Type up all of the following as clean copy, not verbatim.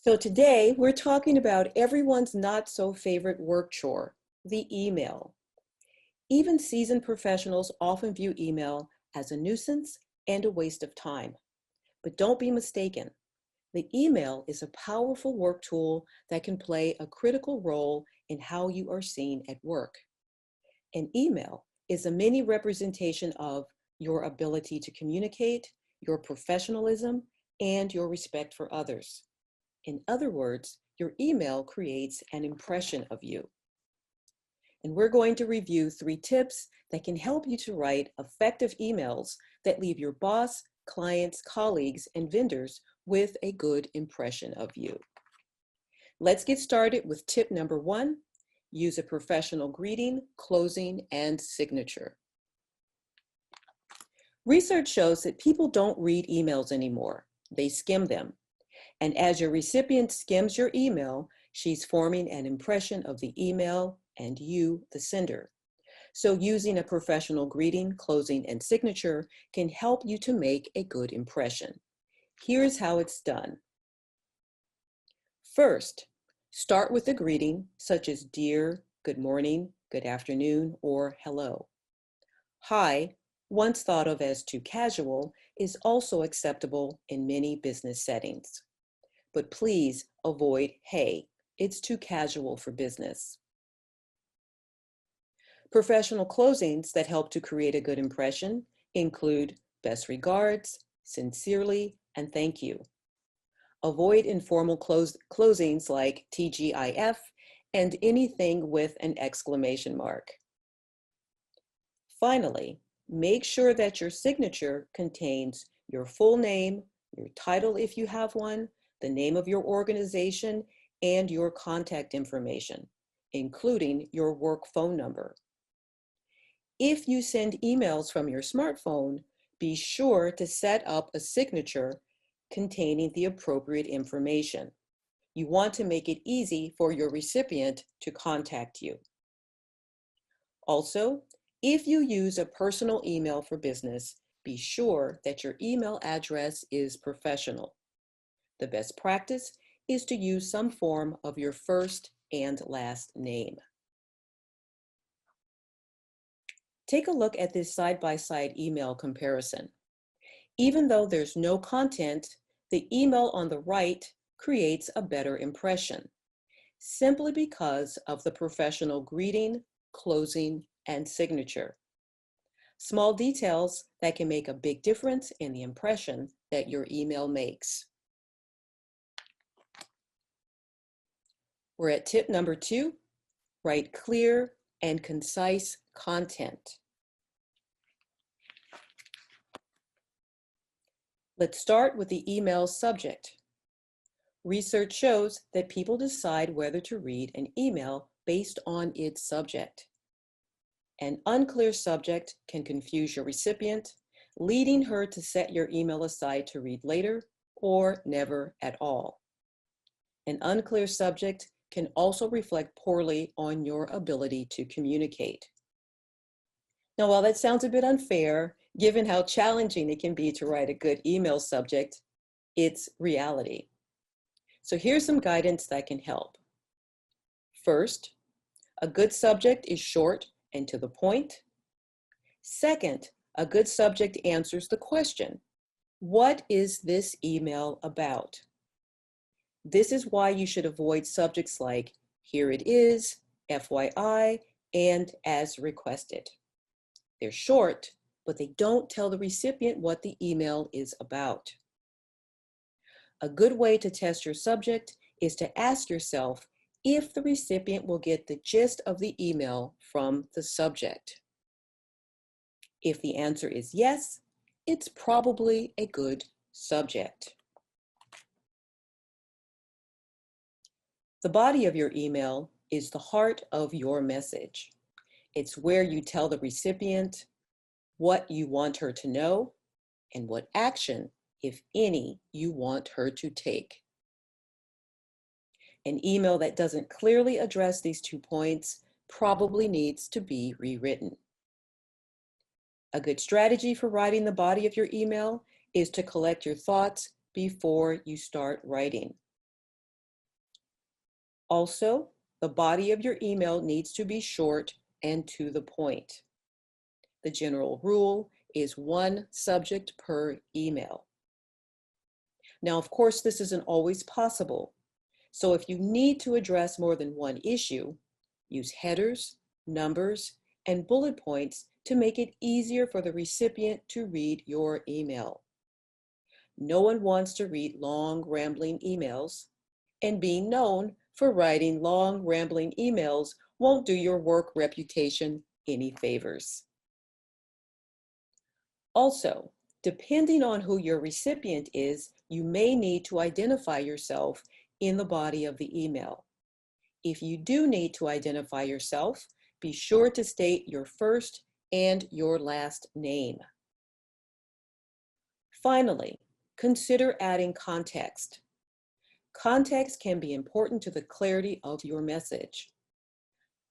So today we're talking about everyone's not so favorite work chore, the email. Even seasoned professionals often view email as a nuisance and a waste of time. But don't be mistaken. The email is a powerful work tool that can play a critical role in how you are seen at work. An email is a mini representation of your ability to communicate, your professionalism, and your respect for others. In other words, your email creates an impression of you. And we're going to review 3 tips that can help you to write effective emails that leave your boss, clients, colleagues, and vendors with a good impression of you. Let's get started with tip number 1. Use a professional greeting, closing, and signature. Research shows that people don't read emails anymore. They skim them. And as your recipient skims your email, she's forming an impression of the email and you, the sender. So using a professional greeting, closing, and signature can help you to make a good impression. Here's how it's done. First, start with a greeting such as dear, good morning, good afternoon, or hello. Hi, once thought of as too casual, is also acceptable in many business settings. But please avoid hey, it's too casual for business. Professional closings that help to create a good impression include best regards, sincerely, and thank you. Avoid informal closings like TGIF and anything with an exclamation mark. Finally, make sure that your signature contains your full name, your title if you have one, the name of your organization, and your contact information, including your work phone number. If you send emails from your smartphone, be sure to set up a signature containing the appropriate information. You want to make it easy for your recipient to contact you. Also, if you use a personal email for business, be sure that your email address is professional. The best practice is to use some form of your first and last name. Take a look at this side-by-side email comparison. Even though there's no content, the email on the right creates a better impression, simply because of the professional greeting, closing, and signature. Small details that can make a big difference in the impression that your email makes. We're at tip number 2, write clear and concise content. Let's start with the email subject. Research shows that people decide whether to read an email based on its subject. An unclear subject can confuse your recipient, leading her to set your email aside to read later or never at all. An unclear subject can also reflect poorly on your ability to communicate. Now, while that sounds a bit unfair, given how challenging it can be to write a good email subject, it's reality. So here's some guidance that can help. First, a good subject is short and to the point. Second, a good subject answers the question, what is this email about? This is why you should avoid subjects like, here it is, FYI, and as requested. They're short, but they don't tell the recipient what the email is about. A good way to test your subject is to ask yourself if the recipient will get the gist of the email from the subject. If the answer is yes, it's probably a good subject. The body of your email is the heart of your message. It's where you tell the recipient what you want her to know and what action, if any, you want her to take. An email that doesn't clearly address these 2 points probably needs to be rewritten. A good strategy for writing the body of your email is to collect your thoughts before you start writing. Also, the body of your email needs to be short and to the point. The general rule is one subject per email. Now, of course, this isn't always possible. So if you need to address more than one issue, use headers, numbers, and bullet points to make it easier for the recipient to read your email. No one wants to read long, rambling emails, and being known for writing long, rambling emails won't do your work reputation any favors. Also, depending on who your recipient is, you may need to identify yourself in the body of the email. If you do need to identify yourself, be sure to state your first and your last name. Finally, consider adding context. Context can be important to the clarity of your message,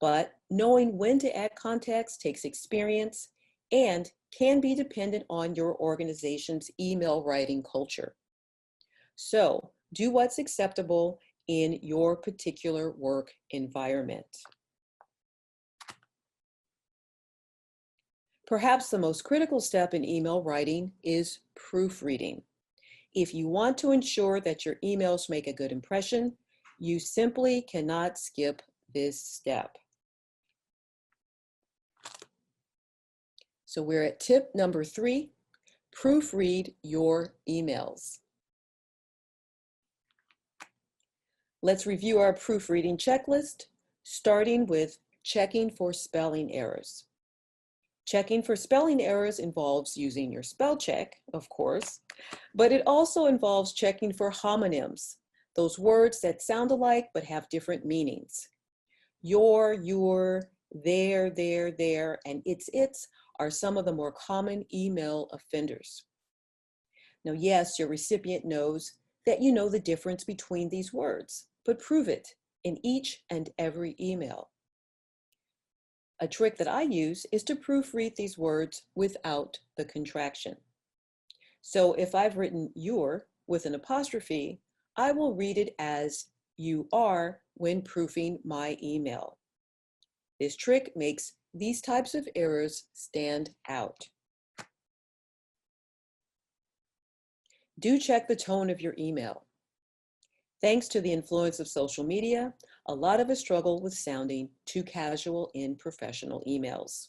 but knowing when to add context takes experience and can be dependent on your organization's email writing culture. So, do what's acceptable in your particular work environment. Perhaps the most critical step in email writing is proofreading. If you want to ensure that your emails make a good impression, you simply cannot skip this step. So we're at tip number 3, proofread your emails. Let's review our proofreading checklist, starting with checking for spelling errors. Checking for spelling errors involves using your spell check, of course, but it also involves checking for homonyms, those words that sound alike but have different meanings. Your, their, and its are some of the more common email offenders. Now, yes, your recipient knows that you know the difference between these words, but prove it in each and every email. A trick that I use is to proofread these words without the contraction. So if I've written your with an apostrophe, I will read it as you are when proofing my email. This trick makes these types of errors stand out. Do check the tone of your email. Thanks to the influence of social media, a lot of us struggle with sounding too casual in professional emails.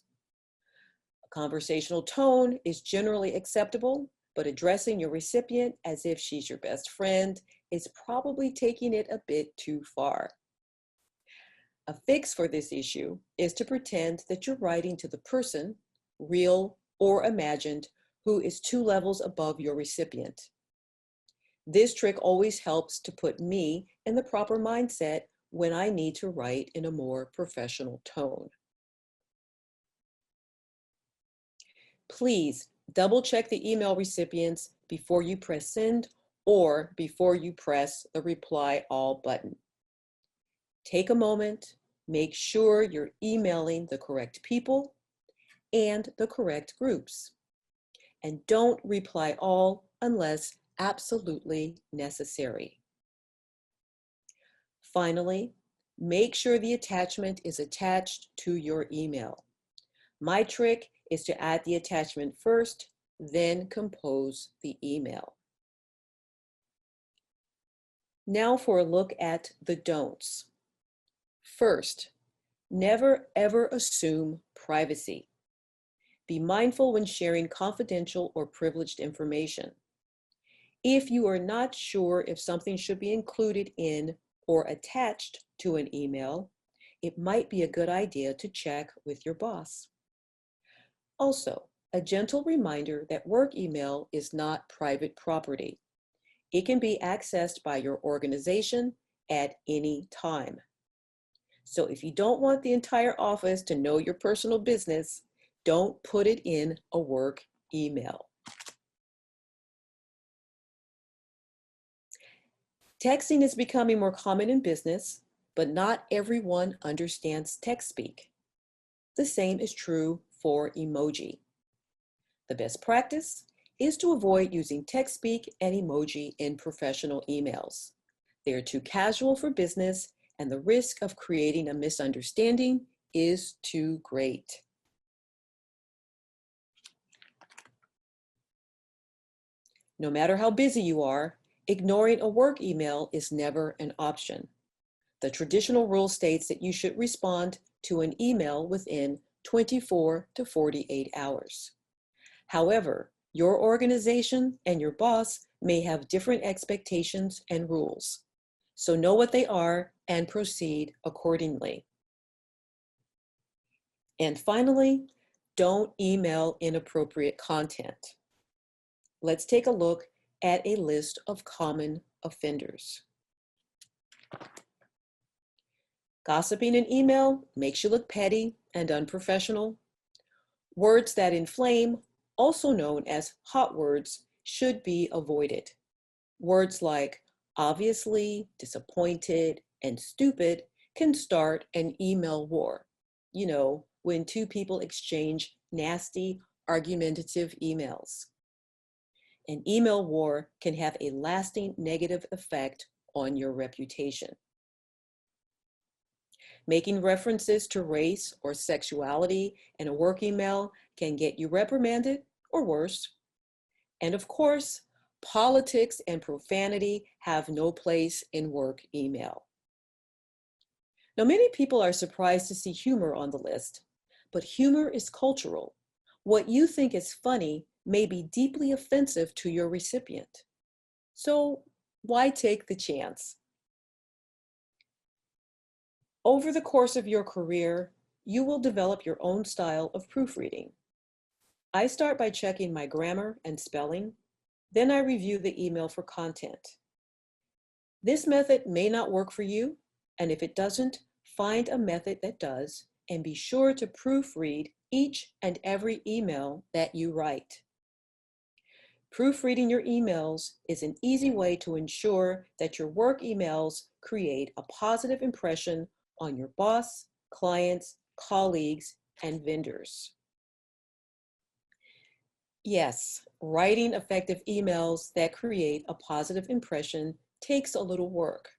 A conversational tone is generally acceptable, but addressing your recipient as if she's your best friend is probably taking it a bit too far. A fix for this issue is to pretend that you're writing to the person, real or imagined, who is 2 levels above your recipient. This trick always helps to put me in the proper mindset when I need to write in a more professional tone. Please double check the email recipients before you press send or before you press the reply all button. Take a moment, make sure you're emailing the correct people and the correct groups. And don't reply all unless absolutely necessary. Finally, make sure the attachment is attached to your email. My trick is to add the attachment first, then compose the email. Now for a look at the don'ts. First, never ever assume privacy. Be mindful when sharing confidential or privileged information. If you are not sure if something should be included in or attached to an email, it might be a good idea to check with your boss. Also, a gentle reminder that work email is not private property. It can be accessed by your organization at any time. So if you don't want the entire office to know your personal business, don't put it in a work email. Texting is becoming more common in business, but not everyone understands text speak. The same is true for emoji. The best practice is to avoid using text speak and emoji in professional emails. They are too casual for business and the risk of creating a misunderstanding is too great. No matter how busy you are, ignoring a work email is never an option. The traditional rule states that you should respond to an email within 24 to 48 hours. However, your organization and your boss may have different expectations and rules. So know what they are and proceed accordingly. And finally, don't email inappropriate content. Let's take a look at a list of common offenders. Gossiping in email makes you look petty and unprofessional. Words that inflame, also known as hot words, should be avoided. Words like obviously, disappointed, and stupid can start an email war. You know, when two people exchange nasty, argumentative emails. An email war can have a lasting negative effect on your reputation. Making references to race or sexuality in a work email can get you reprimanded or worse. And of course, politics and profanity have no place in work email. Now, many people are surprised to see humor on the list, but humor is cultural. What you think is funny may be deeply offensive to your recipient. So why take the chance? Over the course of your career, you will develop your own style of proofreading. I start by checking my grammar and spelling, then I review the email for content. This method may not work for you, and if it doesn't, find a method that does, and be sure to proofread each and every email that you write. Proofreading your emails is an easy way to ensure that your work emails create a positive impression on your boss, clients, colleagues, and vendors. Yes, writing effective emails that create a positive impression takes a little work,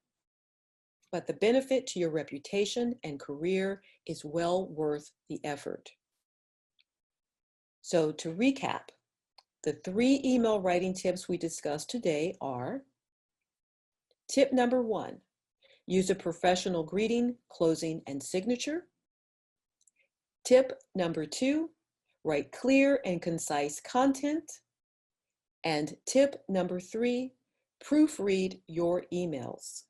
but the benefit to your reputation and career is well worth the effort. So to recap, the 3 email writing tips we discussed today are: tip number 1, use a professional greeting, closing, and signature. Tip number 2, write clear and concise content. And tip number 3, proofread your emails.